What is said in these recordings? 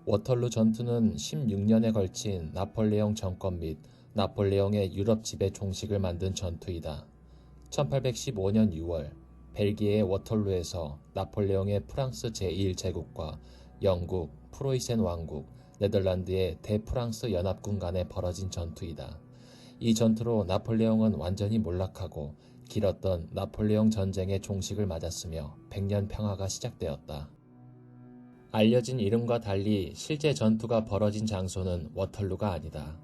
워털루 전투는 16년에 걸친 나폴레옹 정권 및 나폴레옹의 유럽 지배 종식을 만든 전투이다. 1815년 6월 벨기에의 워털루에서 나폴레옹의 프랑스 제1제국과 영국, 프로이센 왕국, 네덜란드의 대프랑스 연합군 간에 벌어진 전투이다. 이 전투로 나폴레옹은 완전히 몰락하고 길었던 나폴레옹 전쟁의 종식을 맞았으며 100년 평화가 시작되었다. 알려진 이름과 달리 실제 전투가 벌어진 장소는 워털루가 아니다.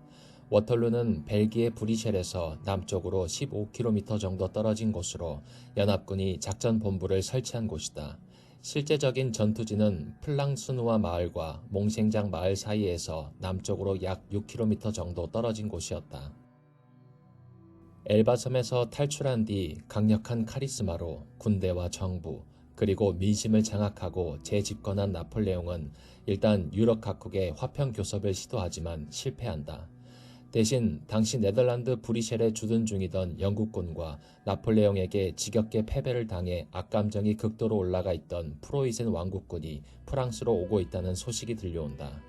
워털루는 벨기에 브뤼셀에서 남쪽으로 15km 정도 떨어진 곳으로 연합군이 작전 본부를 설치한 곳이다. 실제적인 전투지는 플랑스누아 마을과 몽생장 마을 사이에서 남쪽으로 약 6km 정도 떨어진 곳이었다. 엘바섬에서 탈출한 뒤 강력한 카리스마로 군대와 정부, 그리고 민심을 장악하고 재집권한 나폴레옹은 일단 유럽 각국의 화평 교섭을 시도하지만 실패한다. 대신 당시 네덜란드 브뤼셀에 주둔 중이던 영국군과 나폴레옹에게 지겹게 패배를 당해 악감정이 극도로 올라가 있던 프로이센 왕국군이 프랑스로 오고 있다는 소식이 들려온다.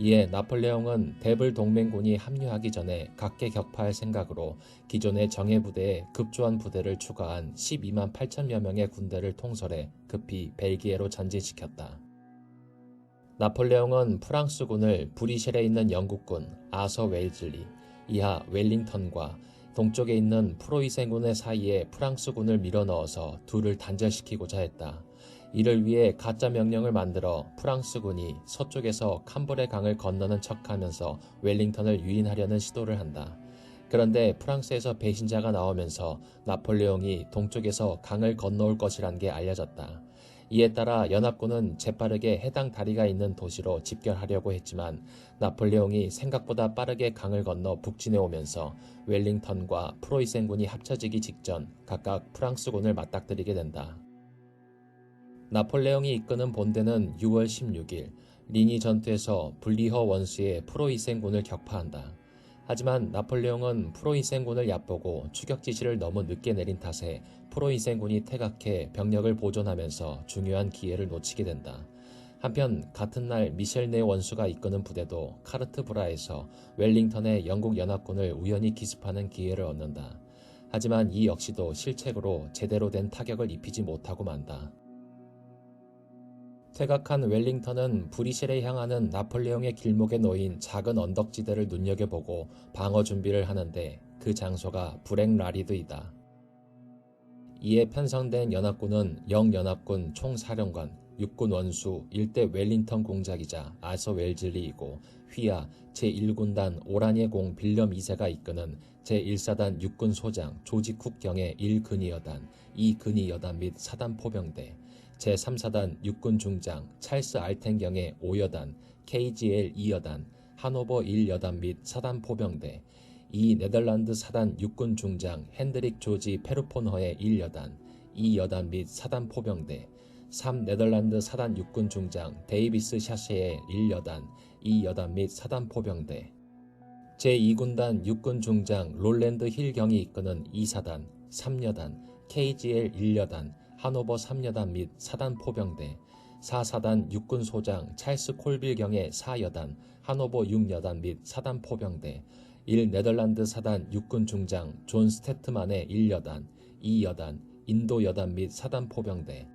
이에 나폴레옹은 대불 동맹군이 합류하기 전에 각계 격파할 생각으로 기존의 정예부대에 급조한 부대를 추가한 12만 8천여 명의 군대를 통솔해 급히 벨기에로 전진시켰다. 나폴레옹은 프랑스군을 브뤼셀에 있는 영국군 아서 웨일즐리, 이하 웰링턴과 동쪽에 있는 프로이센군의 사이에 프랑스군을 밀어넣어서 둘을 단절시키고자 했다. 이를 위해 가짜 명령을 만들어 프랑스군이 서쪽에서 캄브레 강을 건너는 척하면서 웰링턴을 유인하려는 시도를 한다. 그런데 프랑스에서 배신자가 나오면서 나폴레옹이 동쪽에서 강을 건너올 것이란 게 알려졌다. 이에 따라 연합군은 재빠르게 해당 다리가 있는 도시로 집결하려고 했지만 나폴레옹이 생각보다 빠르게 강을 건너 북진해 오면서 웰링턴과 프로이센군이 합쳐지기 직전 각각 프랑스군을 맞닥뜨리게 된다. 나폴레옹이 이끄는 본대는 6월 16일 리니 전투에서 블리허 원수의 프로이센군을 격파한다. 하지만 나폴레옹은 프로이센군을 얕보고 추격 지시를 너무 늦게 내린 탓에 프로이센군이 퇴각해 병력을 보존하면서 중요한 기회를 놓치게 된다. 한편 같은 날 미셸 네 원수가 이끄는 부대도 카르트브라에서 웰링턴의 영국 연합군을 우연히 기습하는 기회를 얻는다. 하지만 이 역시도 실책으로 제대로 된 타격을 입히지 못하고 만다. 퇴각한 웰링턴은 브뤼셀에 향하는 나폴레옹의 길목에 놓인 작은 언덕지대를 눈여겨보고 방어 준비를 하는데 그 장소가 브렉라리드이다. 이에 편성된 연합군은 영연합군 총사령관, 육군 원수 일대 웰링턴 공작이자 아서 웰즐리이고 휘하 제1군단 오라니에 공 빌렴 2세가 이끄는 제1사단 육군 소장 조지 쿡 경의 1근위여단, 2근위여단 및 사단 포병대, 제3사단 육군 중장 찰스 알텐 경의 5여단, KGL 2여단, 하노버 1여단 및 사단 포병대, 이 네덜란드 사단 육군 중장 핸드릭 조지 페르폰허의 1여단, 2여단 및 사단 포병대, 3 네덜란드 사단 육군 중장 데이비스 샤셰의 1여단, 2여단 및 사단 포병대, 제2군단 육군 중장 롤랜드 힐 경이 이끄는 2사단, 3여단, KGL 1여단, 하노버 3여단 및 사단 포병대, 4사단 육군 소장 찰스 콜빌 경의 4여단, 하노버 6여단 및 사단 포병대, 1 네덜란드 사단 육군 중장 존 스테트만의 1여단, 2여단, 인도 여단 및 사단 포병대,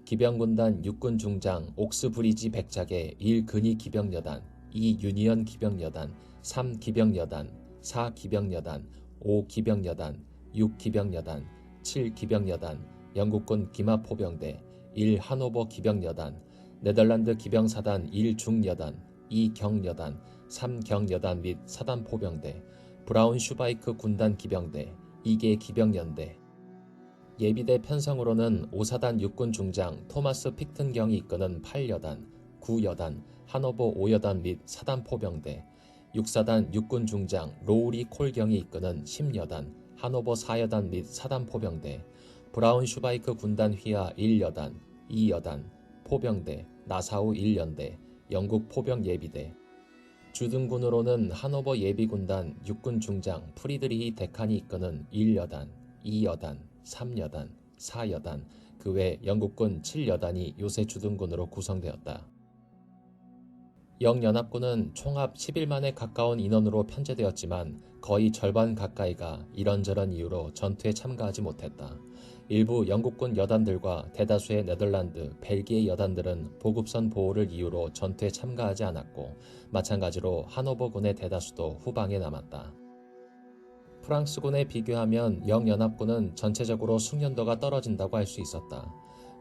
기병군단 육군 중장 옥스브리지 백작의 1근위 기병여단, 2 유니언 기병여단, 3 기병여단, 4 기병여단, 5 기병여단, 6 기병여단, 7 기병여단, 영국군 기마포병대, 1 하노버 기병여단, 네덜란드 기병사단 1 중여단, 2 경여단, 3 경여단 및 사단 포병대, 브라운 슈바이크 군단 기병대, 2개 기병연대, 예비대 편성으로는 5사단 육군 중장 토마스 픽튼 경이 이끄는 8여단, 9여단, 하노버 5여단 및 사단 포병대, 6사단 육군 중장 로우리 콜 경이 이끄는 10여단, 하노버 4여단 및 사단 포병대, 브라운 슈바이크 군단 휘하 1여단, 2여단, 포병대, 나사우 1연대, 영국 포병 예비대, 주둔군으로는 하노버 예비군단 육군 중장 프리드리히 데칸이 이끄는 1여단, 2여단, 3여단, 4여단, 그 외 영국군 7여단이 요새 주둔군으로 구성되었다. 영연합군은 총합 11만에 가까운 인원으로 편제되었지만 거의 절반 가까이가 이런저런 이유로 전투에 참가하지 못했다. 일부 영국군 여단들과 대다수의 네덜란드, 벨기에 여단들은 보급선 보호를 이유로 전투에 참가하지 않았고 마찬가지로 하노버군의 대다수도 후방에 남았다. 프랑스군에 비교하면 영연합군은 전체적으로 숙련도가 떨어진다고 할 수 있었다.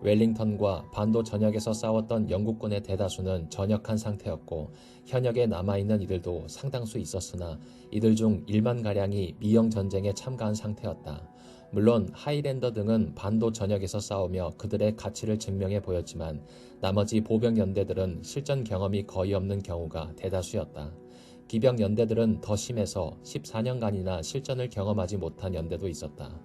웰링턴과 반도 전역에서 싸웠던 영국군의 대다수는 전역한 상태였고 현역에 남아있는 이들도 상당수 있었으나 이들 중 1만가량이 미영 전쟁에 참가한 상태였다. 물론 하이랜더 등은 반도 전역에서 싸우며 그들의 가치를 증명해 보였지만 나머지 보병 연대들은 실전 경험이 거의 없는 경우가 대다수였다. 기병 연대들은 더 심해서 14년간이나 실전을 경험하지 못한 연대도 있었다.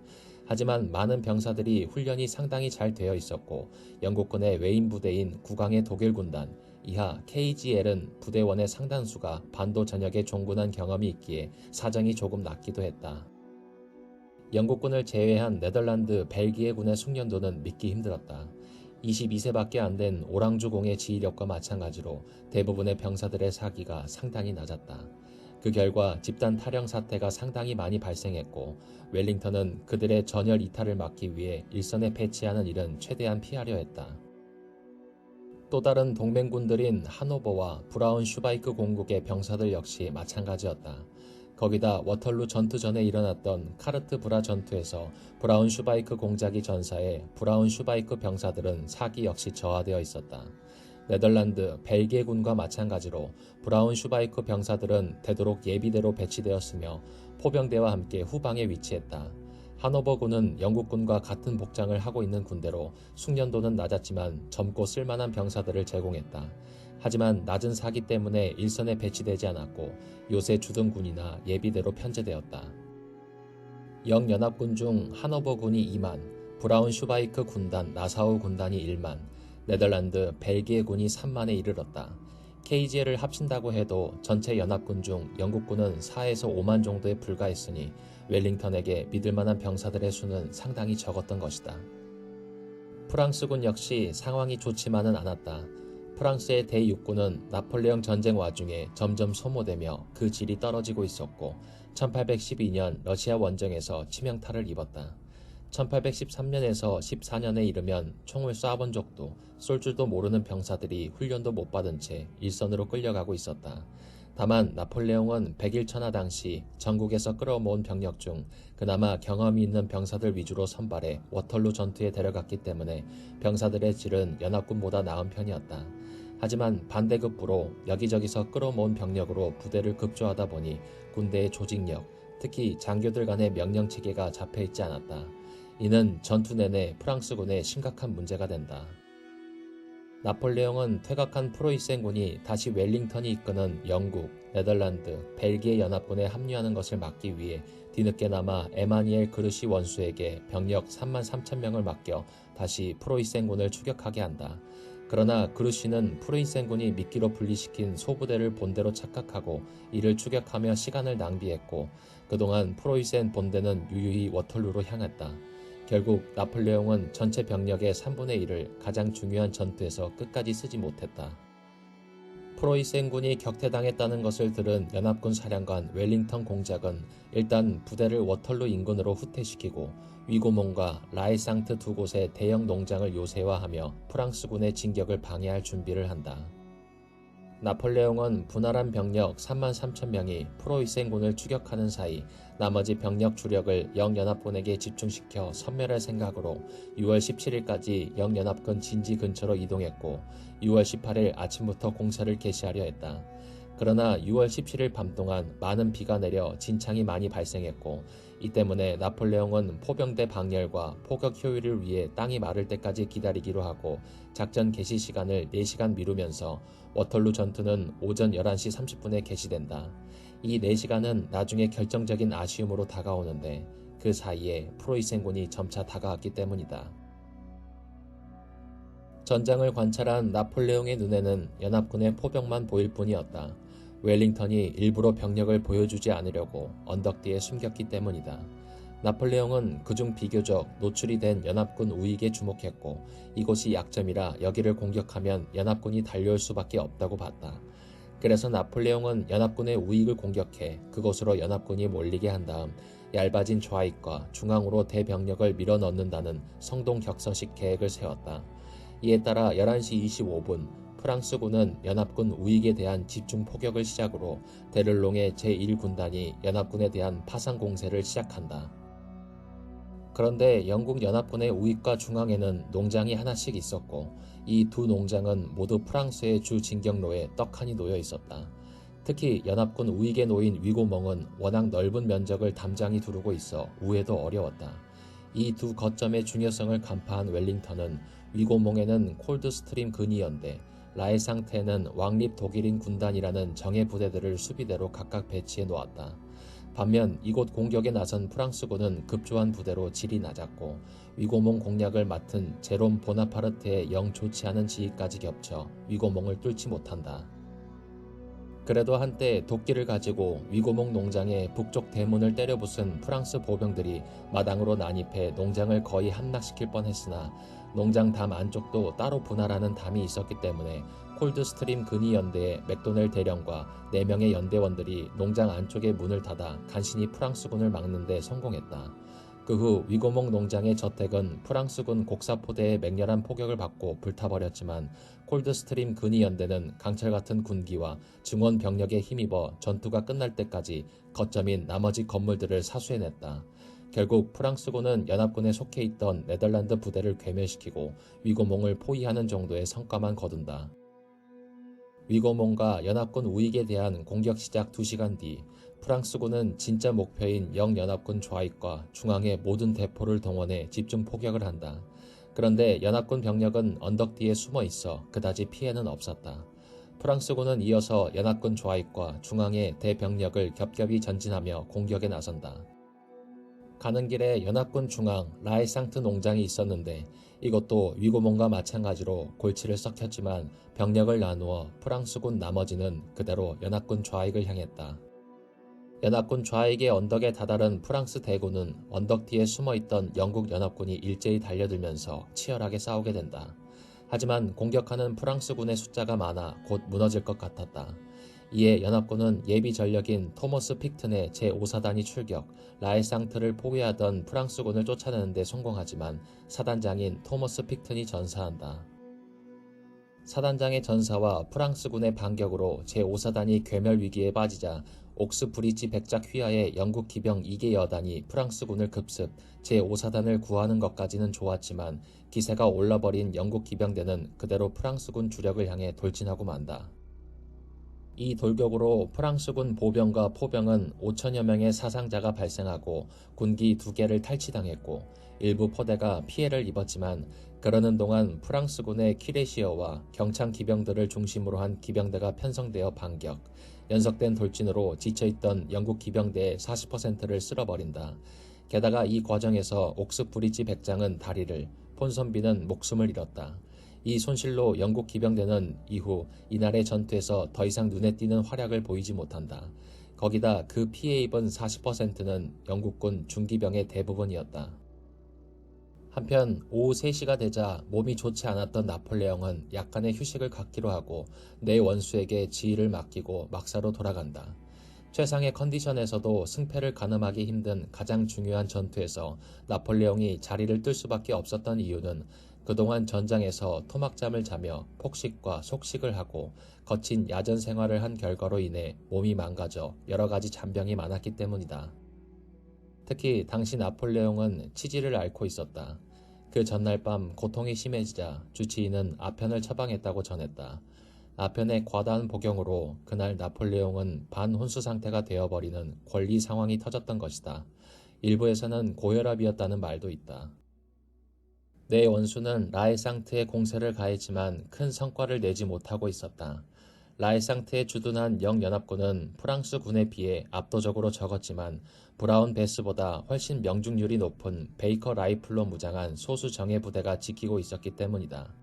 하지만 많은 병사들이 훈련이 상당히 잘 되어 있었고 영국군의 외인 부대인 국왕의 독일 군단, 이하 KGL은 부대원의 상당수가 반도 전역에 종군한 경험이 있기에 사정이 조금 낫기도 했다. 영국군을 제외한 네덜란드, 벨기에군의 숙련도는 믿기 힘들었다. 22세밖에 안 된 오랑주공의 지휘력과 마찬가지로 대부분의 병사들의 사기가 상당히 낮았다. 그 결과 집단 탈영 사태가 상당히 많이 발생했고 웰링턴은 그들의 전열 이탈을 막기 위해 일선에 배치하는 일은 최대한 피하려 했다. 또 다른 동맹군들인 하노버와 브라운슈바이크 공국의 병사들 역시 마찬가지였다. 거기다 워털루 전투 전에 일어났던 카르트 브라 전투에서 브라운슈바이크 공작이 전사해 브라운슈바이크 병사들은 사기 역시 저하되어 있었다. 네덜란드, 벨기에군과 마찬가지로 브라운슈바이크 병사들은 되도록 예비대로 배치되었으며 포병대와 함께 후방에 위치했다. 하노버군은 영국군과 같은 복장을 하고 있는 군대로 숙련도는 낮았지만 젊고 쓸만한 병사들을 제공했다. 하지만 낮은 사기 때문에 일선에 배치되지 않았고 요새 주둔군이나 예비대로 편제되었다. 영연합군 중 하노버군이 2만, 브라운슈바이크 군단 나사우 군단이 1만, 네덜란드, 벨기에군이 3만에 이르렀다. KGL을 합친다고 해도 전체 연합군 중 영국군은 4에서 5만 정도에 불과했으니 웰링턴에게 믿을만한 병사들의 수는 상당히 적었던 것이다. 프랑스군 역시 상황이 좋지만은 않았다. 프랑스의 대육군은 나폴레옹 전쟁 와중에 점점 소모되며 그 질이 떨어지고 있었고 1812년 러시아 원정에서 치명타를 입었다. 1813년에서 14년에 이르면 총을 쏴본 적도 쏠 줄도 모르는 병사들이 훈련도 못 받은 채 일선으로 끌려가고 있었다. 다만 나폴레옹은 백일천하 당시 전국에서 끌어모은 병력 중 그나마 경험이 있는 병사들 위주로 선발해 워털루 전투에 데려갔기 때문에 병사들의 질은 연합군보다 나은 편이었다. 하지만 반대급부로 여기저기서 끌어모은 병력으로 부대를 급조하다 보니 군대의 조직력, 특히 장교들 간의 명령체계가 잡혀있지 않았다. 이는 전투 내내 프랑스군에 심각한 문제가 된다. 나폴레옹은 퇴각한 프로이센군이 다시 웰링턴이 이끄는 영국, 네덜란드, 벨기에 연합군에 합류하는 것을 막기 위해 뒤늦게나마 에마니엘 그르시 원수에게 병력 3만 3천 명을 맡겨 다시 프로이센군을 추격하게 한다. 그러나 그르시는 프로이센군이 미끼로 분리시킨 소부대를 본대로 착각하고 이를 추격하며 시간을 낭비했고 그동안 프로이센 본대는 유유히 워털루로 향했다. 결국 나폴레옹은 전체 병력의 3분의 1을 가장 중요한 전투에서 끝까지 쓰지 못했다. 프로이센군이 격퇴당했다는 것을 들은 연합군 사령관 웰링턴 공작은 일단 부대를 워털루 인근으로 후퇴시키고 위고몽과 라에상트 두 곳의 대형 농장을 요새화하며 프랑스군의 진격을 방해할 준비를 한다. 나폴레옹은 분할한 병력 3만 3천 명이 프로이센군을 추격하는 사이 나머지 병력 주력을 영연합군에게 집중시켜 섬멸할 생각으로 6월 17일까지 영연합군 진지 근처로 이동했고 6월 18일 아침부터 공사를 개시하려 했다. 그러나 6월 17일 밤 동안 많은 비가 내려 진창이 많이 발생했고 이 때문에 나폴레옹은 포병대 방열과 포격 효율을 위해 땅이 마를 때까지 기다리기로 하고 작전 개시 시간을 4시간 미루면서 워털루 전투는 오전 11시 30분에 개시된다. 이 4시간은 나중에 결정적인 아쉬움으로 다가오는데 그 사이에 프로이센군이 점차 다가왔기 때문이다. 전장을 관찰한 나폴레옹의 눈에는 연합군의 포병만 보일 뿐이었다. 웰링턴이 일부러 병력을 보여주지 않으려고 언덕 뒤에 숨겼기 때문이다. 나폴레옹은 그중 비교적 노출이 된 연합군 우익에 주목했고 이곳이 약점이라 여기를 공격하면 연합군이 달려올 수밖에 없다고 봤다. 그래서 나폴레옹은 연합군의 우익을 공격해 그곳으로 연합군이 몰리게 한 다음 얇아진 좌익과 중앙으로 대병력을 밀어넣는다는 성동격서식 계획을 세웠다. 이에 따라 11시 25분 프랑스군은 연합군 우익에 대한 집중 포격을 시작으로 데를롱의 제1군단이 연합군에 대한 파상 공세를 시작한다. 그런데 영국 연합군의 우익과 중앙에는 농장이 하나씩 있었고 이 두 농장은 모두 프랑스의 주 진격로에 떡하니 놓여 있었다. 특히 연합군 우익에 놓인 위고몽은 워낙 넓은 면적을 담장이 두르고 있어 우회도 어려웠다. 이 두 거점의 중요성을 간파한 웰링턴은 위고몽에는 콜드스트림 근위연대, 라에상테에는 왕립 독일인 군단이라는 정예 부대들을 수비대로 각각 배치해 놓았다. 반면 이곳 공격에 나선 프랑스군은 급조한 부대로 질이 낮았고 위고몽 공략을 맡은 제롬 보나파르트의 영 좋지 않은 지휘까지 겹쳐 위고몽을 뚫지 못한다. 그래도 한때 도끼를 가지고 위고몽 농장의 북쪽 대문을 때려부순 프랑스 보병들이 마당으로 난입해 농장을 거의 함락시킬 뻔했으나 농장 담 안쪽도 따로 분할하는 담이 있었기 때문에 콜드스트림 근위연대의 맥도넬 대령과 4명의 연대원들이 농장 안쪽의 문을 닫아 간신히 프랑스군을 막는 데 성공했다. 그 후 위고몽 농장의 저택은 프랑스군 곡사포대의 맹렬한 포격을 받고 불타버렸지만 콜드스트림 근위연대는 강철 같은 군기와 증원 병력에 힘입어 전투가 끝날 때까지 거점인 나머지 건물들을 사수해냈다. 결국 프랑스군은 연합군에 속해 있던 네덜란드 부대를 괴멸시키고 위고몽을 포위하는 정도의 성과만 거둔다. 위고몽과 연합군 우익에 대한 공격 시작 2시간 뒤 프랑스군은 진짜 목표인 영연합군 좌익과 중앙의 모든 대포를 동원해 집중 포격을 한다. 그런데 연합군 병력은 언덕 뒤에 숨어 있어 그다지 피해는 없었다. 프랑스군은 이어서 연합군 좌익과 중앙의 대병력을 겹겹이 전진하며 공격에 나선다. 가는 길에 연합군 중앙 라에상트 농장이 있었는데 이것도 위고몽과 마찬가지로 골치를 썩혔지만 병력을 나누어 프랑스군 나머지는 그대로 연합군 좌익을 향했다. 연합군 좌익의 언덕에 다다른 프랑스 대군은 언덕 뒤에 숨어있던 영국 연합군이 일제히 달려들면서 치열하게 싸우게 된다. 하지만 공격하는 프랑스군의 숫자가 많아 곧 무너질 것 같았다. 이에 연합군은 예비 전력인 토머스 픽튼의 제5사단이 출격, 라에상트를 포위하던 프랑스군을 쫓아내는 데 성공하지만 사단장인 토머스 픽튼이 전사한다. 사단장의 전사와 프랑스군의 반격으로 제5사단이 괴멸 위기에 빠지자 옥스브리지 백작 휘하의 영국 기병 2개 여단이 프랑스군을 급습, 제5사단을 구하는 것까지는 좋았지만 기세가 올라버린 영국 기병대는 그대로 프랑스군 주력을 향해 돌진하고 만다. 이 돌격으로 프랑스군 보병과 포병은 5천여 명의 사상자가 발생하고 군기 2개를 탈취당했고 일부 포대가 피해를 입었지만 그러는 동안 프랑스군의 키레시어와 경창 기병들을 중심으로 한 기병대가 편성되어 반격, 연속된 돌진으로 지쳐있던 영국 기병대의 40%를 쓸어버린다. 게다가 이 과정에서 옥스브리지 백장은 다리를, 폰선비는 목숨을 잃었다. 이 손실로 영국 기병대는 이후 이날의 전투에서 더 이상 눈에 띄는 활약을 보이지 못한다. 거기다 그 피해 입은 40%는 영국군 중기병의 대부분이었다. 한편 오후 3시가 되자 몸이 좋지 않았던 나폴레옹은 약간의 휴식을 갖기로 하고 내 원수에게 지휘를 맡기고 막사로 돌아간다. 최상의 컨디션에서도 승패를 가늠하기 힘든 가장 중요한 전투에서 나폴레옹이 자리를 뜰 수밖에 없었던 이유는 그동안 전장에서 토막잠을 자며 폭식과 속식을 하고 거친 야전 생활을 한 결과로 인해 몸이 망가져 여러 가지 잔병이 많았기 때문이다. 특히 당시 나폴레옹은 치질을 앓고 있었다. 그 전날 밤 고통이 심해지자 주치의는 아편을 처방했다고 전했다. 아편의 과다한 복용으로 그날 나폴레옹은 반혼수 상태가 되어버리는 권리 상황이 터졌던 것이다. 일부에서는 고혈압이었다는 말도 있다. 내 원수는 라에상트에 공세를 가했지만 큰 성과를 내지 못하고 있었다. 라에상트에 주둔한 영연합군은 프랑스 군에 비해 압도적으로 적었지만 브라운 베스보다 훨씬 명중률이 높은 베이커 라이플로 무장한 소수 정예 부대가 지키고 있었기 때문이다.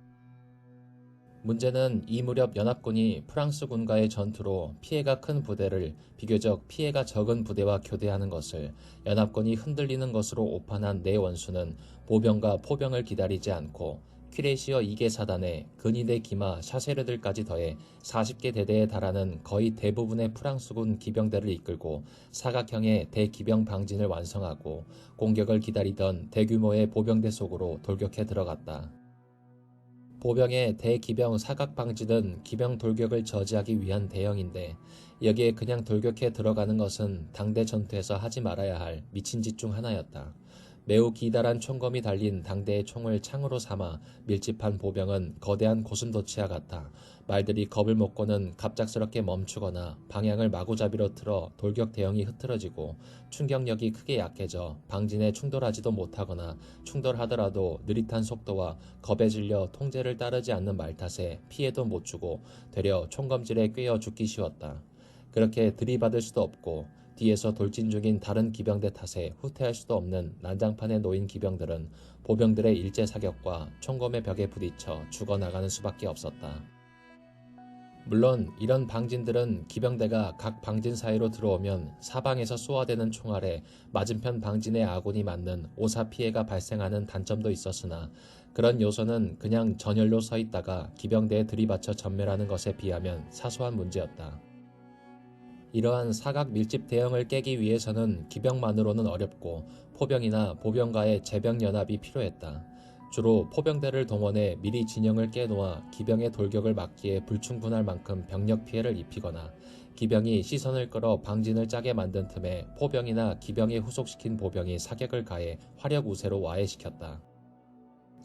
문제는 이 무렵 연합군이 프랑스군과의 전투로 피해가 큰 부대를 비교적 피해가 적은 부대와 교대하는 것을 연합군이 흔들리는 것으로 오판한 내 원수는 보병과 포병을 기다리지 않고 퀴레시어 2개 사단에 근위대 기마 샤세르들까지 더해 40개 대대에 달하는 거의 대부분의 프랑스군 기병대를 이끌고 사각형의 대기병 방진을 완성하고 공격을 기다리던 대규모의 보병대 속으로 돌격해 들어갔다. 보병의 대기병 사각방지는 기병 돌격을 저지하기 위한 대형인데 여기에 그냥 돌격해 들어가는 것은 당대 전투에서 하지 말아야 할 미친 짓 중 하나였다. 매우 기다란 총검이 달린 당대의 총을 창으로 삼아 밀집한 보병은 거대한 고슴도치와 같아 말들이 겁을 먹고는 갑작스럽게 멈추거나 방향을 마구잡이로 틀어 돌격 대형이 흐트러지고 충격력이 크게 약해져 방진에 충돌하지도 못하거나 충돌하더라도 느릿한 속도와 겁에 질려 통제를 따르지 않는 말 탓에 피해도 못 주고 되려 총검질에 꿰어 죽기 쉬웠다. 그렇게 들이받을 수도 없고 뒤에서 돌진 중인 다른 기병대 탓에 후퇴할 수도 없는 난장판에 놓인 기병들은 보병들의 일제 사격과 총검의 벽에 부딪혀 죽어나가는 수밖에 없었다. 물론 이런 방진들은 기병대가 각 방진 사이로 들어오면 사방에서 쏘아대는 총알에 맞은편 방진의 아군이 맞는 오사 피해가 발생하는 단점도 있었으나 그런 요소는 그냥 전열로 서 있다가 기병대에 들이받쳐 전멸하는 것에 비하면 사소한 문제였다. 이러한 사각 밀집 대형을 깨기 위해서는 기병만으로는 어렵고 포병이나 보병과의 제병연합이 필요했다. 주로 포병대를 동원해 미리 진영을 깨놓아 기병의 돌격을 막기에 불충분할 만큼 병력 피해를 입히거나 기병이 시선을 끌어 방진을 짜게 만든 틈에 포병이나 기병이 후속시킨 보병이 사격을 가해 화력 우세로 와해시켰다.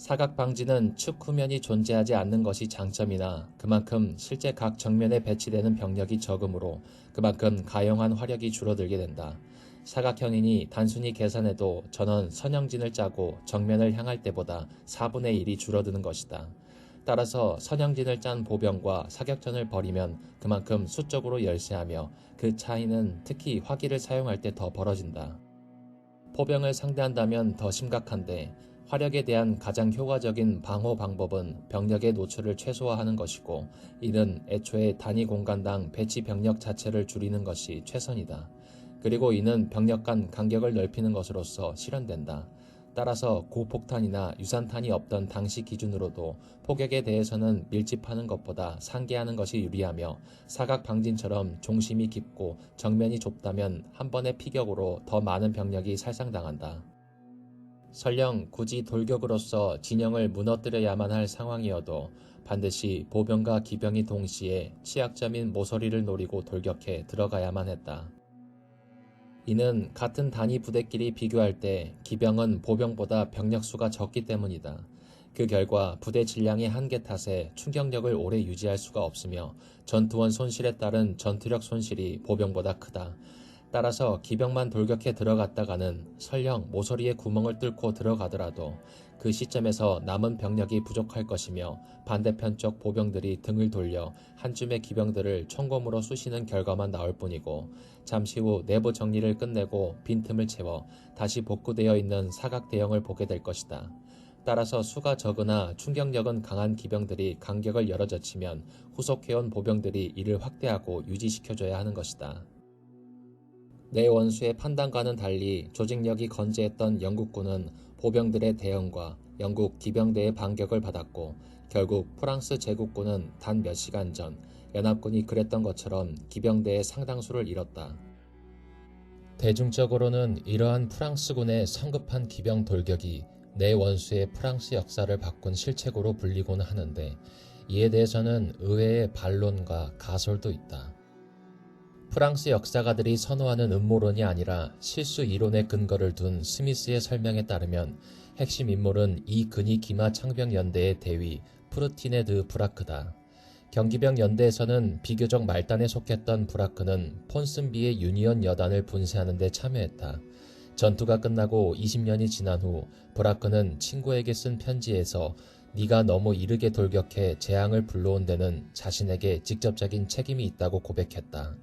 사각 방지는 측 후면이 존재하지 않는 것이 장점이나 그만큼 실제 각 정면에 배치되는 병력이 적으므로 그만큼 가용한 화력이 줄어들게 된다. 사각형이니 단순히 계산해도 전원 선형진을 짜고 정면을 향할 때보다 4분의 1이 줄어드는 것이다. 따라서 선형진을 짠 보병과 사격전을 벌이면 그만큼 수적으로 열세하며 그 차이는 특히 화기를 사용할 때 더 벌어진다. 포병을 상대한다면 더 심각한데 화력에 대한 가장 효과적인 방어 방법은 병력의 노출을 최소화하는 것이고 이는 애초에 단위 공간당 배치 병력 자체를 줄이는 것이 최선이다. 그리고 이는 병력 간 간격을 넓히는 것으로서 실현된다. 따라서 고폭탄이나 유산탄이 없던 당시 기준으로도 포격에 대해서는 밀집하는 것보다 상계하는 것이 유리하며 사각 방진처럼 중심이 깊고 정면이 좁다면 한 번의 피격으로 더 많은 병력이 살상당한다. 설령 굳이 돌격으로서 진영을 무너뜨려야만 할 상황이어도 반드시 보병과 기병이 동시에 취약점인 모서리를 노리고 돌격해 들어가야만 했다. 이는 같은 단위 부대끼리 비교할 때 기병은 보병보다 병력수가 적기 때문이다. 그 결과 부대 질량의 한계 탓에 충격력을 오래 유지할 수가 없으며 전투원 손실에 따른 전투력 손실이 보병보다 크다. 따라서 기병만 돌격해 들어갔다가는 설령 모서리에 구멍을 뚫고 들어가더라도 그 시점에서 남은 병력이 부족할 것이며 반대편 쪽 보병들이 등을 돌려 한 줌의 기병들을 총검으로 쑤시는 결과만 나올 뿐이고 잠시 후 내부 정리를 끝내고 빈틈을 채워 다시 복구되어 있는 사각 대형을 보게 될 것이다. 따라서 수가 적으나 충격력은 강한 기병들이 간격을 열어젖히면 후속해온 보병들이 이를 확대하고 유지시켜줘야 하는 것이다. 내 원수의 판단과는 달리 조직력이 건재했던 영국군은 보병들의 대응과 영국 기병대의 반격을 받았고 결국 프랑스 제국군은 단 몇 시간 전 연합군이 그랬던 것처럼 기병대의 상당수를 잃었다. 대중적으로는 이러한 프랑스군의 성급한 기병 돌격이 내 원수의 프랑스 역사를 바꾼 실책으로 불리곤 하는데 이에 대해서는 의외의 반론과 가설도 있다. 프랑스 역사가들이 선호하는 음모론이 아니라 실수 이론의 근거를 둔 스미스의 설명에 따르면 핵심 인물은 이 근위 기마 창병 연대의 대위 프르티네 드 브라크다. 경기병 연대에서는 비교적 말단에 속했던 브라크는 폰슨비의 유니언 여단을 분쇄하는 데 참여했다. 전투가 끝나고 20년이 지난 후 브라크는 친구에게 쓴 편지에서 네가 너무 이르게 돌격해 재앙을 불러온 데는 자신에게 직접적인 책임이 있다고 고백했다.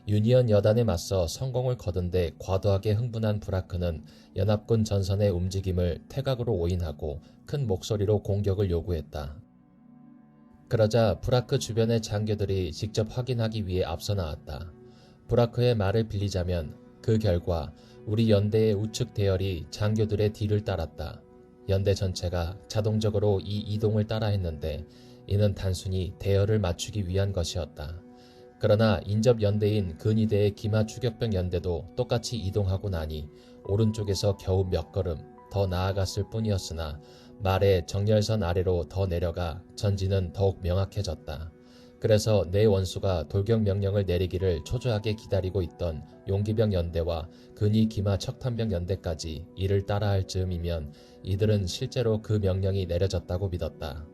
유니언 여단에 맞서 성공을 거둔 데 과도하게 흥분한 브라크는 연합군 전선의 움직임을 퇴각으로 오인하고 큰 목소리로 공격을 요구했다. 그러자 브라크 주변의 장교들이 직접 확인하기 위해 앞서 나왔다. 브라크의 말을 빌리자면 그 결과 우리 연대의 우측 대열이 장교들의 뒤를 따랐다. 연대 전체가 자동적으로 이 이동을 따라 했는데 이는 단순히 대열을 맞추기 위한 것이었다. 그러나 인접 연대인 근위대의 기마 추격병 연대도 똑같이 이동하고 나니 오른쪽에서 겨우 몇 걸음 더 나아갔을 뿐이었으나 말의 정렬선 아래로 더 내려가 전진은 더욱 명확해졌다. 그래서 내 원수가 돌격 명령을 내리기를 초조하게 기다리고 있던 용기병 연대와 근위 기마 척탄병 연대까지 이를 따라할 즈음이면 이들은 실제로 그 명령이 내려졌다고 믿었다.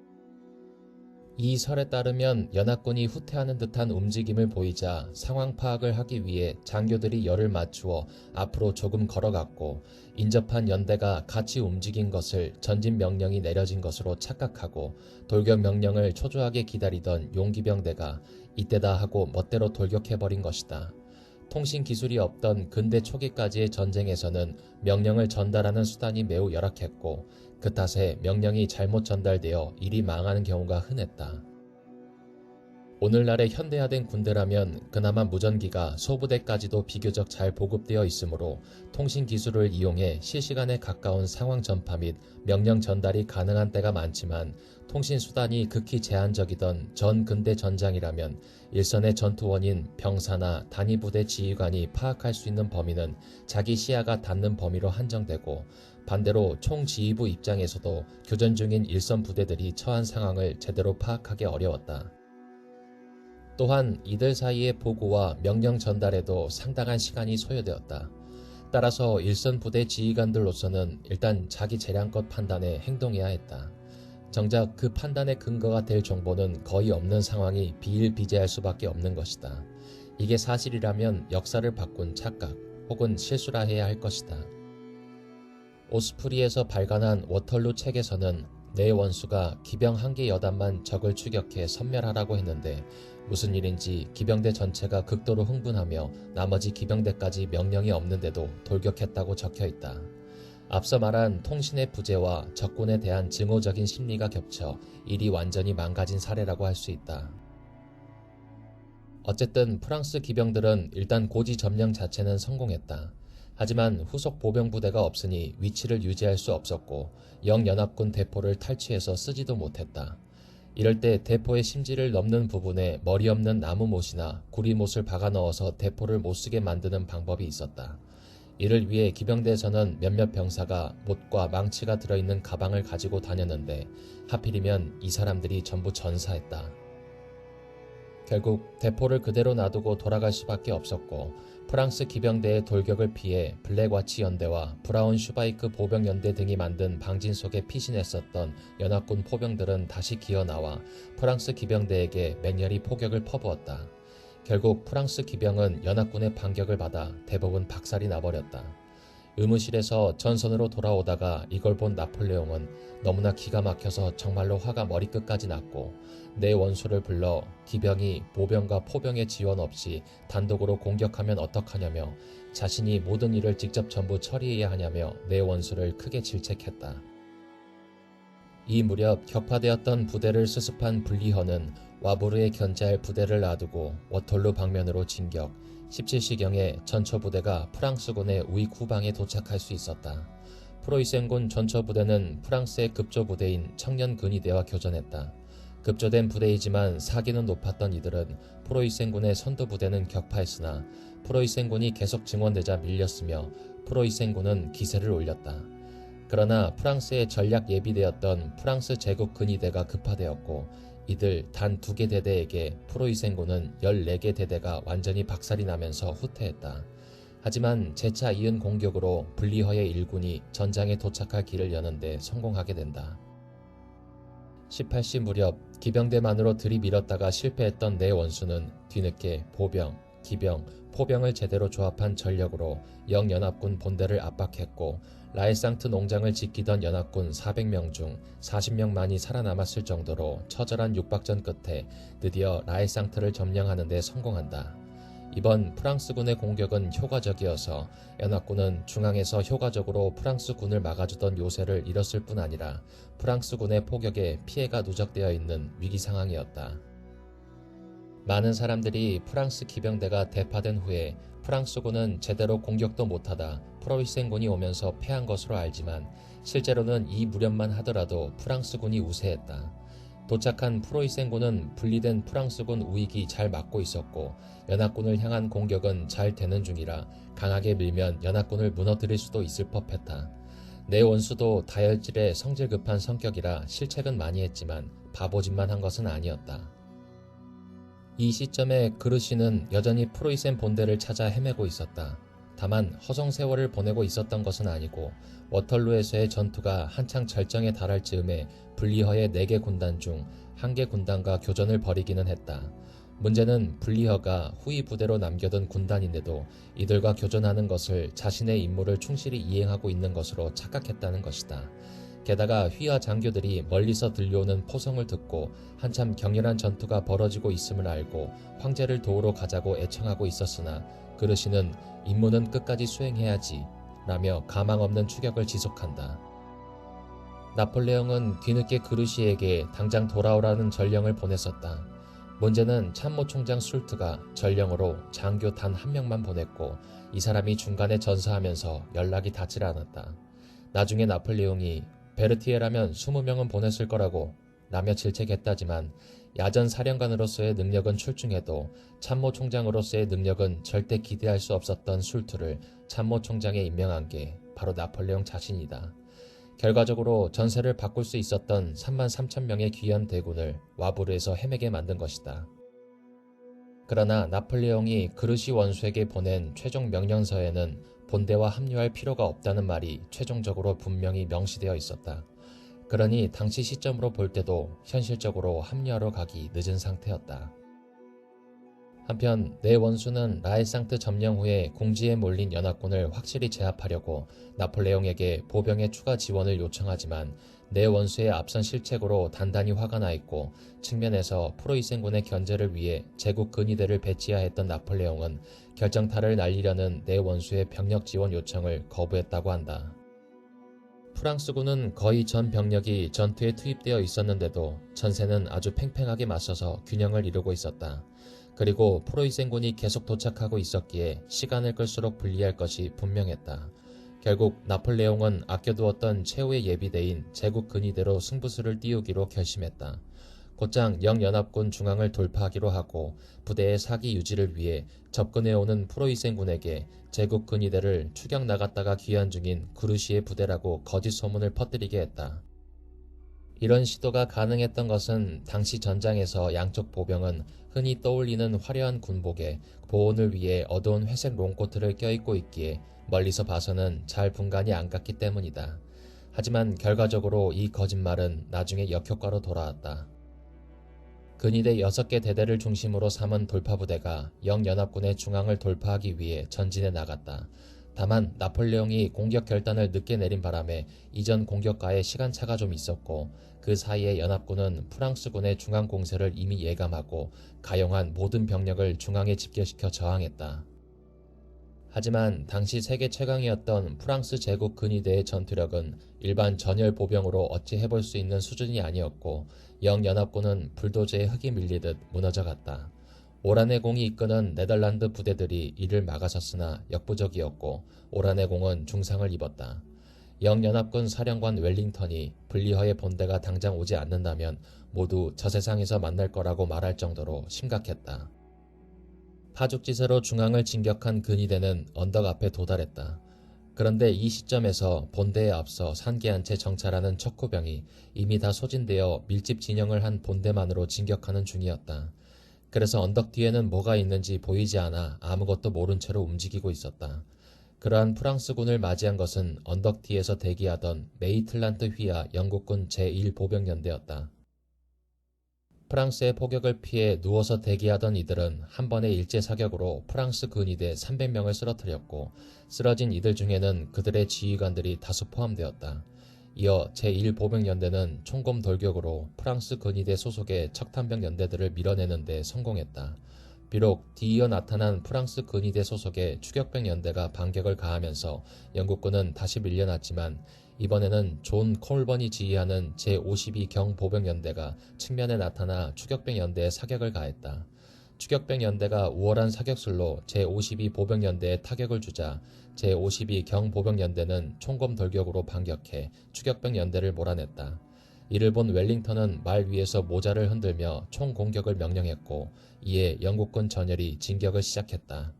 이 설에 따르면 연합군이 후퇴하는 듯한 움직임을 보이자 상황 파악을 하기 위해 장교들이 열을 맞추어 앞으로 조금 걸어갔고 인접한 연대가 같이 움직인 것을 전진 명령이 내려진 것으로 착각하고 돌격 명령을 초조하게 기다리던 용기병대가 이때다 하고 멋대로 돌격해버린 것이다. 통신 기술이 없던 근대 초기까지의 전쟁에서는 명령을 전달하는 수단이 매우 열악했고 그 탓에 명령이 잘못 전달되어 일이 망하는 경우가 흔했다. 오늘날의 현대화된 군대라면 그나마 무전기가 소부대까지도 비교적 잘 보급되어 있으므로 통신 기술을 이용해 실시간에 가까운 상황 전파 및 명령 전달이 가능한 때가 많지만 통신 수단이 극히 제한적이던 전 근대 전장이라면 일선의 전투원인 병사나 단위부대 지휘관이 파악할 수 있는 범위는 자기 시야가 닿는 범위로 한정되고 반대로 총지휘부 입장에서도 교전 중인 일선 부대들이 처한 상황을 제대로 파악하기 어려웠다. 또한 이들 사이의 보고와 명령 전달에도 상당한 시간이 소요되었다. 따라서 일선 부대 지휘관들로서는 일단 자기 재량껏 판단해 행동해야 했다. 정작 그 판단의 근거가 될 정보는 거의 없는 상황이 비일비재할 수밖에 없는 것이다. 이게 사실이라면 역사를 바꾼 착각 혹은 실수라 해야 할 것이다. 오스프리에서 발간한 워털루 책에서는 내 원수가 기병 한 개 여단만 적을 추격해 섬멸하라고 했는데 무슨 일인지 기병대 전체가 극도로 흥분하며 나머지 기병대까지 명령이 없는데도 돌격했다고 적혀있다. 앞서 말한 통신의 부재와 적군에 대한 증오적인 심리가 겹쳐 일이 완전히 망가진 사례라고 할 수 있다. 어쨌든 프랑스 기병들은 일단 고지 점령 자체는 성공했다. 하지만 후속 보병 부대가 없으니 위치를 유지할 수 없었고 영연합군 대포를 탈취해서 쓰지도 못했다. 이럴 때 대포의 심지를 넘는 부분에 머리 없는 나무못이나 구리못을 박아 넣어서 대포를 못쓰게 만드는 방법이 있었다. 이를 위해 기병대에서는 몇몇 병사가 못과 망치가 들어있는 가방을 가지고 다녔는데 하필이면 이 사람들이 전부 전사했다. 결국 대포를 그대로 놔두고 돌아갈 수밖에 없었고 프랑스 기병대의 돌격을 피해 블랙와치 연대와 브라운 슈바이크 보병연대 등이 만든 방진 속에 피신했었던 연합군 포병들은 다시 기어나와 프랑스 기병대에게 맹렬히 포격을 퍼부었다. 결국 프랑스 기병은 연합군의 반격을 받아 대부분 박살이 나버렸다. 의무실에서 전선으로 돌아오다가 이걸 본 나폴레옹은 너무나 기가 막혀서 정말로 화가 머리끝까지 났고 내 원수를 불러 기병이 보병과 포병의 지원 없이 단독으로 공격하면 어떡하냐며 자신이 모든 일을 직접 전부 처리해야 하냐며 내 원수를 크게 질책했다. 이 무렵 격파되었던 부대를 수습한 블리허는 와부르에 견제할 부대를 놔두고 워털루 방면으로 진격, 17시경에 전처부대가 프랑스군의 우익 후방에 도착할 수 있었다. 프로이센군 전처부대는 프랑스의 급조부대인 청년근위대와 교전했다. 급조된 부대이지만 사기는 높았던 이들은 프로이센군의 선두부대는 격파했으나 프로이센군이 계속 증원되자 밀렸으며 프로이센군은 기세를 올렸다. 그러나 프랑스의 전략 예비대였던 프랑스 제국 근위대가 급파되었고 이들 단 2개 대대에게 프로이센군은 14개 대대가 완전히 박살이 나면서 후퇴했다. 하지만 재차 이은 공격으로 블리허의 일군이 전장에 도착할 길을 여는데 성공하게 된다. 18시 무렵 기병대만으로 들이밀었다가 실패했던 내 원수는 뒤늦게 보병, 기병, 포병을 제대로 조합한 전력으로 영연합군 본대를 압박했고 라에상트 농장을 지키던 연합군 400명 중 40명만이 살아남았을 정도로 처절한 육박전 끝에 드디어 라에상트를 점령하는 데 성공한다. 이번 프랑스군의 공격은 효과적이어서 연합군은 중앙에서 효과적으로 프랑스군을 막아주던 요새를 잃었을 뿐 아니라 프랑스군의 포격에 피해가 누적되어 있는 위기 상황이었다. 많은 사람들이 프랑스 기병대가 대파된 후에 프랑스군은 제대로 공격도 못하다 프로이센군이 오면서 패한 것으로 알지만 실제로는 이 무렵만 하더라도 프랑스군이 우세했다. 도착한 프로이센군은 분리된 프랑스군 우익이 잘 막고 있었고 연합군을 향한 공격은 잘 되는 중이라 강하게 밀면 연합군을 무너뜨릴 수도 있을 법했다. 내 원수도 다혈질의 성질 급한 성격이라 실책은 많이 했지만 바보짓만 한 것은 아니었다. 이 시점에 그르시는 여전히 프로이센 본대를 찾아 헤매고 있었다. 다만 허송 세월을 보내고 있었던 것은 아니고 워털루에서의 전투가 한창 절정에 달할 즈음에 블리허의 4개 군단 중 1개 군단과 교전을 벌이기는 했다. 문제는 블리허가 후위 부대로 남겨둔 군단인데도 이들과 교전하는 것을 자신의 임무를 충실히 이행하고 있는 것으로 착각했다는 것이다. 게다가 휘하 장교들이 멀리서 들려오는 포성을 듣고 한참 격렬한 전투가 벌어지고 있음을 알고 황제를 도우러 가자고 애청하고 있었으나 그르시는 임무는 끝까지 수행해야지 라며 가망 없는 추격을 지속한다. 나폴레옹은 뒤늦게 그르시에게 당장 돌아오라는 전령을 보냈었다. 문제는 참모총장 술트가 전령으로 장교 단 1명만 보냈고 이 사람이 중간에 전사하면서 연락이 닿질 않았다. 나중에 나폴레옹이 베르티에라면 20명은 보냈을 거라고 라며 질책했다지만 야전 사령관으로서의 능력은 출중해도 참모총장으로서의 능력은 절대 기대할 수 없었던 술트를 참모총장에 임명한 게 바로 나폴레옹 자신이다. 결과적으로 전세를 바꿀 수 있었던 33,000명의 귀한 대군을 와브르에서 헤매게 만든 것이다. 그러나 나폴레옹이 그르시 원수에게 보낸 최종 명령서에는 본대와 합류할 필요가 없다는 말이 최종적으로 분명히 명시되어 있었다. 그러니 당시 시점으로 볼 때도 현실적으로 합류하러 가기 늦은 상태였다. 한편 내 원수는 라에상트 점령 후에 궁지에 몰린 연합군을 확실히 제압하려고 나폴레옹에게 보병의 추가 지원을 요청하지만 내 원수의 앞선 실책으로 단단히 화가 나 있고 측면에서 프로이센군의 견제를 위해 제국 근위대를 배치해야 했던 나폴레옹은 결정타를 날리려는 내 원수의 병력 지원 요청을 거부했다고 한다. 프랑스군은 거의 전 병력이 전투에 투입되어 있었는데도 전세는 아주 팽팽하게 맞서서 균형을 이루고 있었다. 그리고 프로이센군이 계속 도착하고 있었기에 시간을 끌수록 불리할 것이 분명했다. 결국 나폴레옹은 아껴두었던 최후의 예비대인 제국 근위대로 승부수를 띄우기로 결심했다. 곧장 영연합군 중앙을 돌파하기로 하고 부대의 사기 유지를 위해 접근해오는 프로이센군에게 제국 근위대를 추격 나갔다가 귀환 중인 그루시의 부대라고 거짓 소문을 퍼뜨리게 했다. 이런 시도가 가능했던 것은 당시 전장에서 양쪽 보병은 흔히 떠올리는 화려한 군복에 보온을 위해 어두운 회색 롱코트를 껴입고 있기에 멀리서 봐서는 잘 분간이 안 갔기 때문이다. 하지만 결과적으로 이 거짓말은 나중에 역효과로 돌아왔다. 근위대 6개 대대를 중심으로 삼은 돌파부대가 영연합군의 중앙을 돌파하기 위해 전진해 나갔다. 다만 나폴레옹이 공격 결단을 늦게 내린 바람에 이전 공격과의 시간차가 좀 있었고 그 사이에 연합군은 프랑스군의 중앙 공세를 이미 예감하고 가용한 모든 병력을 중앙에 집결시켜 저항했다. 하지만 당시 세계 최강이었던 프랑스 제국 근위대의 전투력은 일반 전열 보병으로 어찌 해볼 수 있는 수준이 아니었고 영연합군은 불도저에 흙이 밀리듯 무너져갔다. 오라네 공이 이끄는 네덜란드 부대들이 이를 막아섰으나 역부족이었고 오라네 공은 중상을 입었다. 영연합군 사령관 웰링턴이 블리허의 본대가 당장 오지 않는다면 모두 저 세상에서 만날 거라고 말할 정도로 심각했다. 파죽지세로 중앙을 진격한 근위대는 언덕 앞에 도달했다. 그런데 이 시점에서 본대에 앞서 산개 한 채 정찰하는 척후병이 이미 다 소진되어 밀집 진영을 한 본대만으로 진격하는 중이었다. 그래서 언덕 뒤에는 뭐가 있는지 보이지 않아 아무것도 모른 채로 움직이고 있었다. 그러한 프랑스군을 맞이한 것은 언덕 뒤에서 대기하던 메이틀란트 휘하 영국군 제1보병연대였다. 프랑스의 포격을 피해 누워서 대기하던 이들은 한 번의 일제 사격으로 프랑스 근위대 300명을 쓰러뜨렸고 쓰러진 이들 중에는 그들의 지휘관들이 다수 포함되었다. 이어 제1보병연대는 총검 돌격으로 프랑스 근위대 소속의 척탄병 연대들을 밀어내는 데 성공했다. 비록 뒤이어 나타난 프랑스 근위대 소속의 추격병 연대가 반격을 가하면서 영국군은 다시 밀려났지만 이번에는 존 콜번이 지휘하는 제52 경보병연대가 측면에 나타나 추격병 연대에 사격을 가했다. 추격백 연대가 우월한 사격술로 제52 보병연대에 타격을 주자 제52 경보병연대는 총검 돌격으로 반격해 추격백 연대를 몰아냈다. 이를 본 웰링턴은 말 위에서 모자를 흔들며 총공격을 명령했고 이에 영국군 전열이 진격을 시작했다.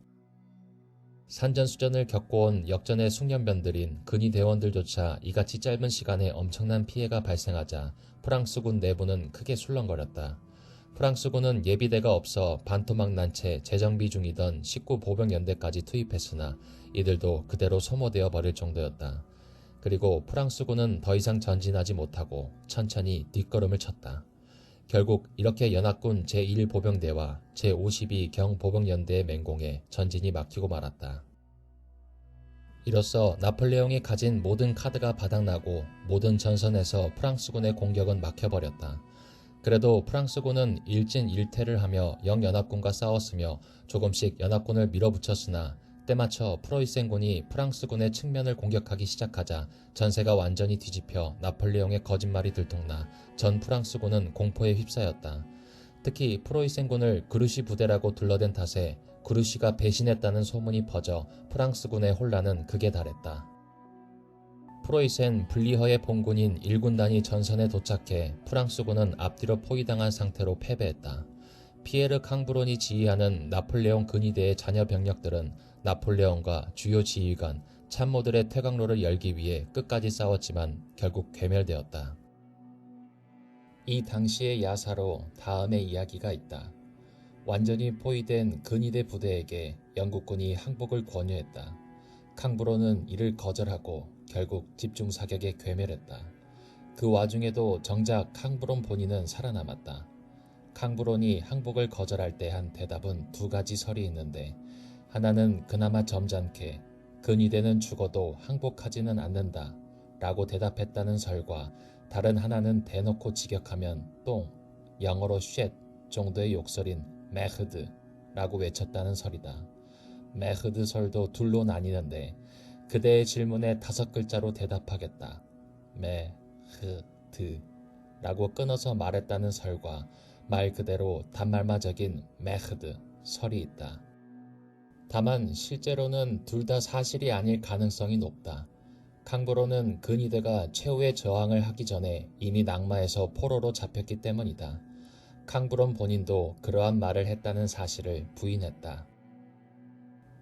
산전수전을 겪어온 역전의 숙련변들인 근위 대원들조차 이같이 짧은 시간에 엄청난 피해가 발생하자 프랑스군 내부는 크게 술렁거렸다. 프랑스군은 예비대가 없어 반토막 난 채 재정비 중이던 19보병연대까지 투입했으나 이들도 그대로 소모되어 버릴 정도였다. 그리고 프랑스군은 더 이상 전진하지 못하고 천천히 뒷걸음을 쳤다. 결국 이렇게 연합군 제1보병대와 제52 경보병연대의 맹공에 전진이 막히고 말았다. 이로써 나폴레옹이 가진 모든 카드가 바닥나고 모든 전선에서 프랑스군의 공격은 막혀버렸다. 그래도 프랑스군은 일진일퇴를 하며 영연합군과 싸웠으며 조금씩 연합군을 밀어붙였으나 때맞춰 프로이센군이 프랑스군의 측면을 공격하기 시작하자 전세가 완전히 뒤집혀 나폴레옹의 거짓말이 들통나 전 프랑스군은 공포에 휩싸였다. 특히 프로이센군을 그루시 부대라고 둘러댄 탓에 그루시가 배신했다는 소문이 퍼져 프랑스군의 혼란은 극에 달했다. 프로이센 블리허의 본군인 1군단이 전선에 도착해 프랑스군은 앞뒤로 포위당한 상태로 패배했다. 피에르 캉브론이 지휘하는 나폴레옹 근위대의 잔여 병력들은 나폴레옹과 주요 지휘관, 참모들의 퇴각로를 열기 위해 끝까지 싸웠지만 결국 괴멸되었다. 이 당시의 야사로 다음의 이야기가 있다. 완전히 포위된 근위대 부대에게 영국군이 항복을 권유했다. 캉브론은 이를 거절하고 결국 집중사격에 괴멸했다. 그 와중에도 정작 캉브론 본인은 살아남았다. 캉브론이 항복을 거절할 때 한 대답은 두 가지 설이 있는데 하나는 그나마 점잖게 근위대는 죽어도 항복하지는 않는다 라고 대답했다는 설과 다른 하나는 대놓고 직역하면 똥, 영어로 쉣 정도의 욕설인 메흐드 라고 외쳤다는 설이다. 메흐드 설도 둘로 나뉘는데 그대의 질문에 5글자로 대답하겠다. 메흐드 라고 끊어서 말했다는 설과 말 그대로 단말마적인 메흐드 설이 있다. 다만 실제로는 둘 다 사실이 아닐 가능성이 높다. 캉브론은 근위대가 최후의 저항을 하기 전에 이미 낙마해서 포로로 잡혔기 때문이다. 캉브론 본인도 그러한 말을 했다는 사실을 부인했다.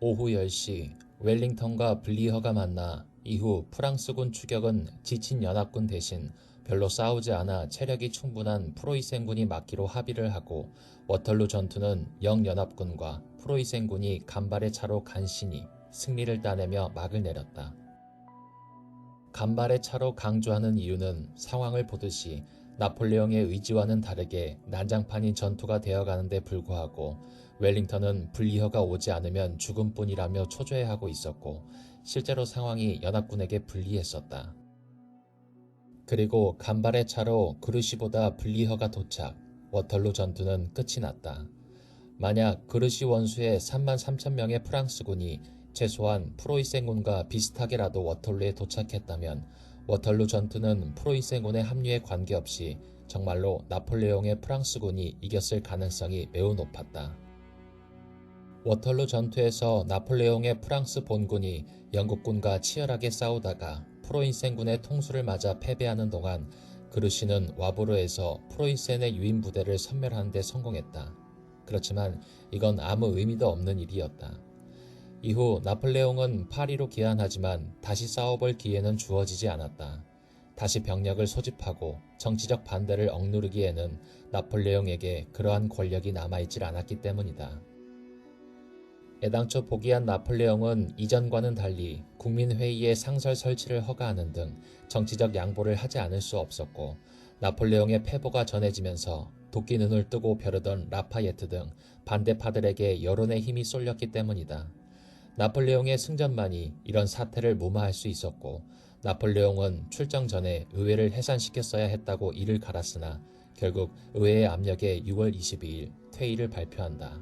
오후 10시 웰링턴과 블리허가 만나 이후 프랑스군 추격은 지친 연합군 대신 별로 싸우지 않아 체력이 충분한 프로이센군이 막기로 합의를 하고 워털루 전투는 영연합군과 프로이센군이 간발의 차로 간신히 승리를 따내며 막을 내렸다. 간발의 차로 강조하는 이유는 상황을 보듯이 나폴레옹의 의지와는 다르게 난장판인 전투가 되어가는데 불구하고 웰링턴은 블리허가 오지 않으면 죽음뿐이라며 초조해하고 있었고 실제로 상황이 연합군에게 불리했었다. 그리고 간발의 차로 그르시보다 블리허가 도착, 워털루 전투는 끝이 났다. 만약 그르시 원수의 33,000명의 프랑스군이 최소한 프로이센군과 비슷하게라도 워털루에 도착했다면 워털루 전투는 프로이센군의 합류에 관계없이 정말로 나폴레옹의 프랑스군이 이겼을 가능성이 매우 높았다. 워털루 전투에서 나폴레옹의 프랑스 본군이 영국군과 치열하게 싸우다가 프로이센군의 통수를 맞아 패배하는 동안 그르시는 와브르에서 프로이센의 유인 부대를 섬멸하는 데 성공했다. 그렇지만 이건 아무 의미도 없는 일이었다. 이후 나폴레옹은 파리로 귀환하지만 다시 싸워볼 기회는 주어지지 않았다. 다시 병력을 소집하고 정치적 반대를 억누르기에는 나폴레옹에게 그러한 권력이 남아있질 않았기 때문이다. 애당초 포기한 나폴레옹은 이전과는 달리 국민회의의 상설 설치를 허가하는 등 정치적 양보를 하지 않을 수 없었고 나폴레옹의 패보가 전해지면서 도끼 눈을 뜨고 벼르던 라파예트 등 반대파들에게 여론의 힘이 쏠렸기 때문이다. 나폴레옹의 승전만이 이런 사태를 무마할 수 있었고 나폴레옹은 출정 전에 의회를 해산시켰어야 했다고 이를 갈았으나 결국 의회의 압력에 6월 22일 퇴위를 발표한다.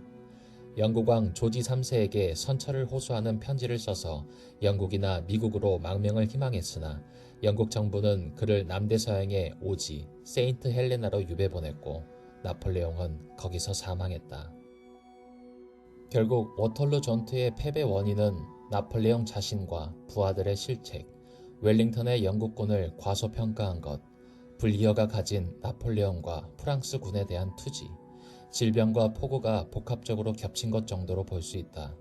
영국왕 조지 3세에게 선처를 호소하는 편지를 써서 영국이나 미국으로 망명을 희망했으나 영국 정부는 그를 남대서양의 오지 세인트 헬레나로 유배 보냈고 나폴레옹은 거기서 사망했다. 결국 워털루 전투의 패배 원인은 나폴레옹 자신과 부하들의 실책, 웰링턴의 영국군을 과소평가한 것, 블리어가 가진 나폴레옹과 프랑스군에 대한 투지, 질병과 폭우가 복합적으로 겹친 것 정도로 볼 수 있다.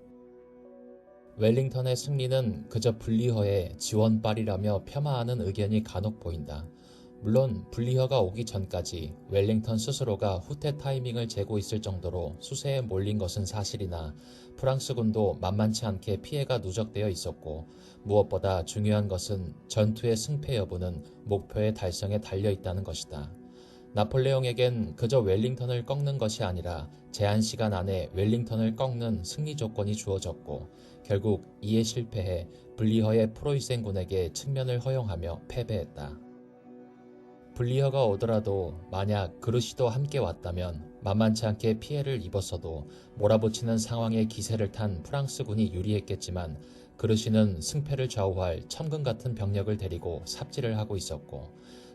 웰링턴의 승리는 그저 블리허의 지원빨이라며 폄하하는 의견이 간혹 보인다. 물론 블리허가 오기 전까지 웰링턴 스스로가 후퇴 타이밍을 재고 있을 정도로 수세에 몰린 것은 사실이나 프랑스군도 만만치 않게 피해가 누적되어 있었고, 무엇보다 중요한 것은 전투의 승패 여부는 목표의 달성에 달려있다는 것이다. 나폴레옹에겐 그저 웰링턴을 꺾는 것이 아니라 제한 시간 안에 웰링턴을 꺾는 승리 조건이 주어졌고, 결국 이에 실패해 블리허의 프로이센군에게 측면을 허용하며 패배했다. 블리허가 오더라도 만약 그르시도 함께 왔다면 만만치 않게 피해를 입었어도 몰아붙이는 상황에 기세를 탄 프랑스군이 유리했겠지만, 그르시는 승패를 좌우할 천근 같은 병력을 데리고 삽질을 하고 있었고,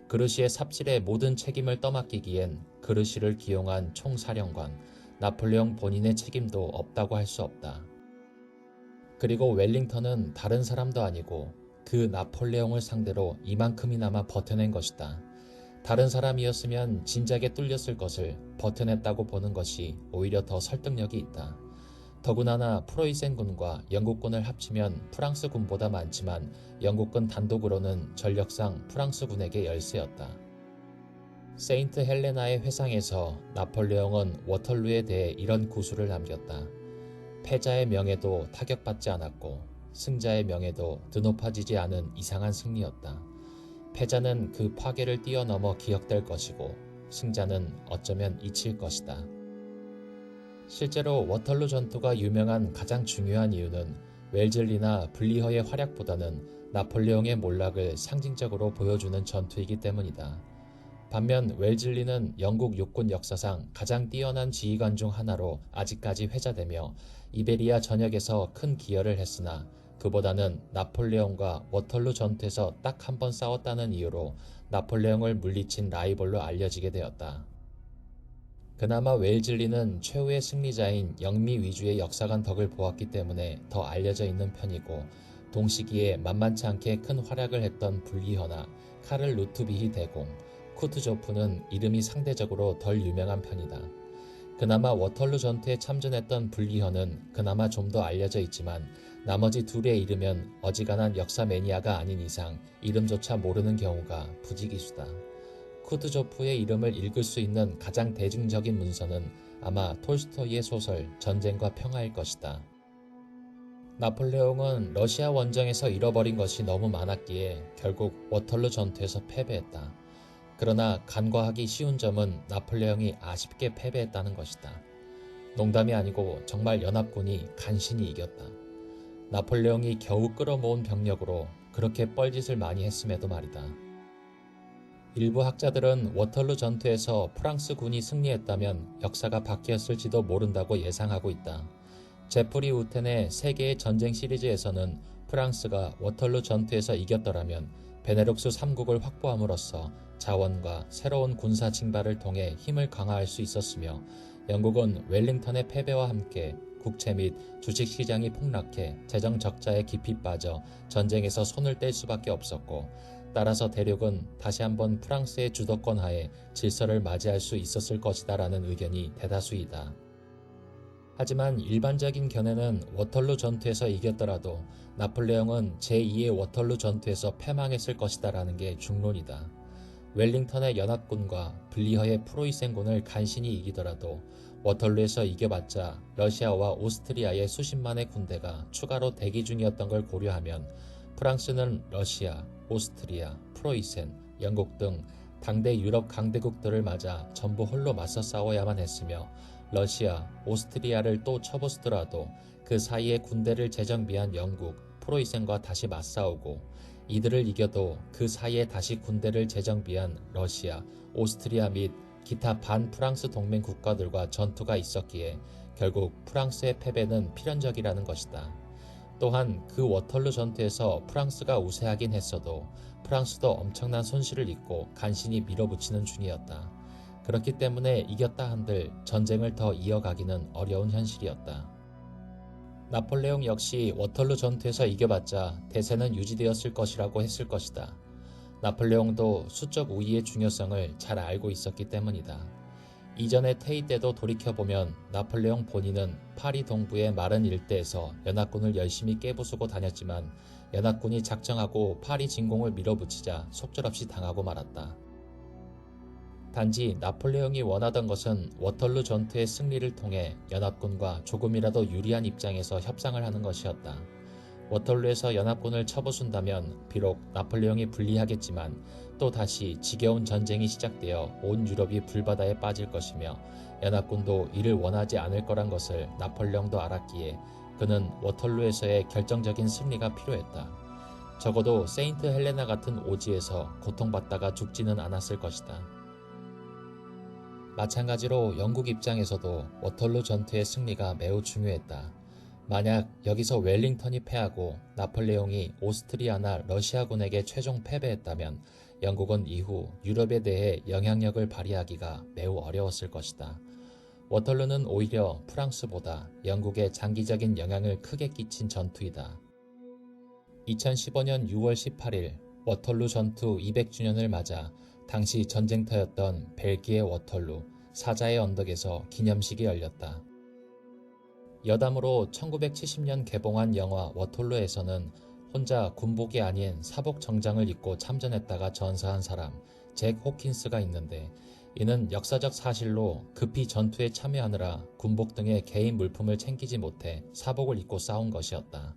그르시의 삽질에 모든 책임을 떠맡기기엔 그르시를 기용한 총사령관, 나폴레옹 본인의 책임도 없다고 할 수 없다. 그리고 웰링턴은 다른 사람도 아니고 그 나폴레옹을 상대로 이만큼이나마 버텨낸 것이다. 다른 사람이었으면 진작에 뚫렸을 것을 버텨냈다고 보는 것이 오히려 더 설득력이 있다. 더구나 프로이센군과 영국군을 합치면 프랑스군보다 많지만 영국군 단독으로는 전력상 프랑스군에게 열세였다. 세인트 헬레나의 회상에서 나폴레옹은 워털루에 대해 이런 구술을 남겼다. 패자의 명예도 타격받지 않았고 승자의 명예도 드높아지지 않은 이상한 승리였다. 패자는 그 파괴를 뛰어넘어 기억될 것이고 승자는 어쩌면 잊힐 것이다. 실제로 워털루 전투가 유명한 가장 중요한 이유는 웰즐리나 블리허의 활약보다는 나폴레옹의 몰락을 상징적으로 보여주는 전투이기 때문이다. 반면 웰즐리는 영국 육군 역사상 가장 뛰어난 지휘관 중 하나로 아직까지 회자되며 이베리아 전역에서 큰 기여를 했으나, 그보다는 나폴레옹과 워털루 전투에서 딱 한 번 싸웠다는 이유로 나폴레옹을 물리친 라이벌로 알려지게 되었다. 그나마 웰즐리는 최후의 승리자인 영미 위주의 역사관 덕을 보았기 때문에 더 알려져 있는 편이고, 동시기에 만만치 않게 큰 활약을 했던 블리허나 카를 루트비히 대공, 쿠트조프는 이름이 상대적으로 덜 유명한 편이다. 그나마 워털루 전투에 참전했던 블리허는 그나마 좀 더 알려져 있지만, 나머지 둘에 이르면 어지간한 역사 매니아가 아닌 이상 이름조차 모르는 경우가 부지기수다. 쿠트조프의 이름을 읽을 수 있는 가장 대중적인 문서는 아마 톨스토이의 소설 전쟁과 평화일 것이다. 나폴레옹은 러시아 원정에서 잃어버린 것이 너무 많았기에 결국 워털루 전투에서 패배했다. 그러나 간과하기 쉬운 점은 나폴레옹이 아쉽게 패배했다는 것이다. 농담이 아니고 정말 연합군이 간신히 이겼다. 나폴레옹이 겨우 끌어모은 병력으로 그렇게 뻘짓을 많이 했음에도 말이다. 일부 학자들은 워털루 전투에서 프랑스군이 승리했다면 역사가 바뀌었을지도 모른다고 예상하고 있다. 제프리 우텐의 세계의 전쟁 시리즈에서는 프랑스가 워털루 전투에서 이겼더라면 베네룩스 3국을 확보함으로써 자원과 새로운 군사 징발을 통해 힘을 강화할 수 있었으며, 영국은 웰링턴의 패배와 함께 국채 및 주식시장이 폭락해 재정 적자에 깊이 빠져 전쟁에서 손을 뗄 수밖에 없었고, 따라서 대륙은 다시 한번 프랑스의 주도권 하에 질서를 맞이할 수 있었을 것이다 라는 의견이 대다수이다. 하지만 일반적인 견해는 워털루 전투에서 이겼더라도 나폴레옹은 제2의 워털루 전투에서 패망했을 것이다 라는 게 중론이다. 웰링턴의 연합군과 블리허의 프로이센군을 간신히 이기더라도 워털루에서 이겨봤자 러시아와 오스트리아의 수십만의 군대가 추가로 대기 중이었던 걸 고려하면 프랑스는 러시아, 오스트리아, 프로이센, 영국 등 당대 유럽 강대국들을 맞아 전부 홀로 맞서 싸워야만 했으며, 러시아, 오스트리아를 또 쳐부수더라도 그 사이에 군대를 재정비한 영국, 프로이센과 다시 맞싸우고, 이들을 이겨도 그 사이에 다시 군대를 재정비한 러시아, 오스트리아 및 기타 반프랑스 동맹 국가들과 전투가 있었기에 결국 프랑스의 패배는 필연적이라는 것이다. 또한 그 워털루 전투에서 프랑스가 우세하긴 했어도 프랑스도 엄청난 손실을 입고 간신히 밀어붙이는 중이었다. 그렇기 때문에 이겼다 한들 전쟁을 더 이어가기는 어려운 현실이었다. 나폴레옹 역시 워털루 전투에서 이겨봤자 대세는 유지되었을 것이라고 했을 것이다. 나폴레옹도 수적 우위의 중요성을 잘 알고 있었기 때문이다. 이전의 퇴위 때도 돌이켜보면 나폴레옹 본인은 파리 동부의 마른 일대에서 연합군을 열심히 깨부수고 다녔지만 연합군이 작정하고 파리 진공을 밀어붙이자 속절없이 당하고 말았다. 단지 나폴레옹이 원하던 것은 워털루 전투의 승리를 통해 연합군과 조금이라도 유리한 입장에서 협상을 하는 것이었다. 워털루에서 연합군을 쳐부순다면 비록 나폴레옹이 불리하겠지만 또 다시 지겨운 전쟁이 시작되어 온 유럽이 불바다에 빠질 것이며 연합군도 이를 원하지 않을 거란 것을 나폴레옹도 알았기에 그는 워털루에서의 결정적인 승리가 필요했다. 적어도 세인트 헬레나 같은 오지에서 고통받다가 죽지는 않았을 것이다. 마찬가지로 영국 입장에서도 워털루 전투의 승리가 매우 중요했다. 만약 여기서 웰링턴이 패하고 나폴레옹이 오스트리아나 러시아군에게 최종 패배했다면 영국은 이후 유럽에 대해 영향력을 발휘하기가 매우 어려웠을 것이다. 워털루는 오히려 프랑스보다 영국에 장기적인 영향을 크게 끼친 전투이다. 2015년 6월 18일 워털루 전투 200주년을 맞아 당시 전쟁터였던 벨기에 워털루 사자의 언덕에서 기념식이 열렸다. 여담으로 1970년 개봉한 영화 워털루에서는 혼자 군복이 아닌 사복 정장을 입고 참전했다가 전사한 사람 잭 호킨스가 있는데 이는 역사적 사실로 급히 전투에 참여하느라 군복 등의 개인 물품을 챙기지 못해 사복을 입고 싸운 것이었다.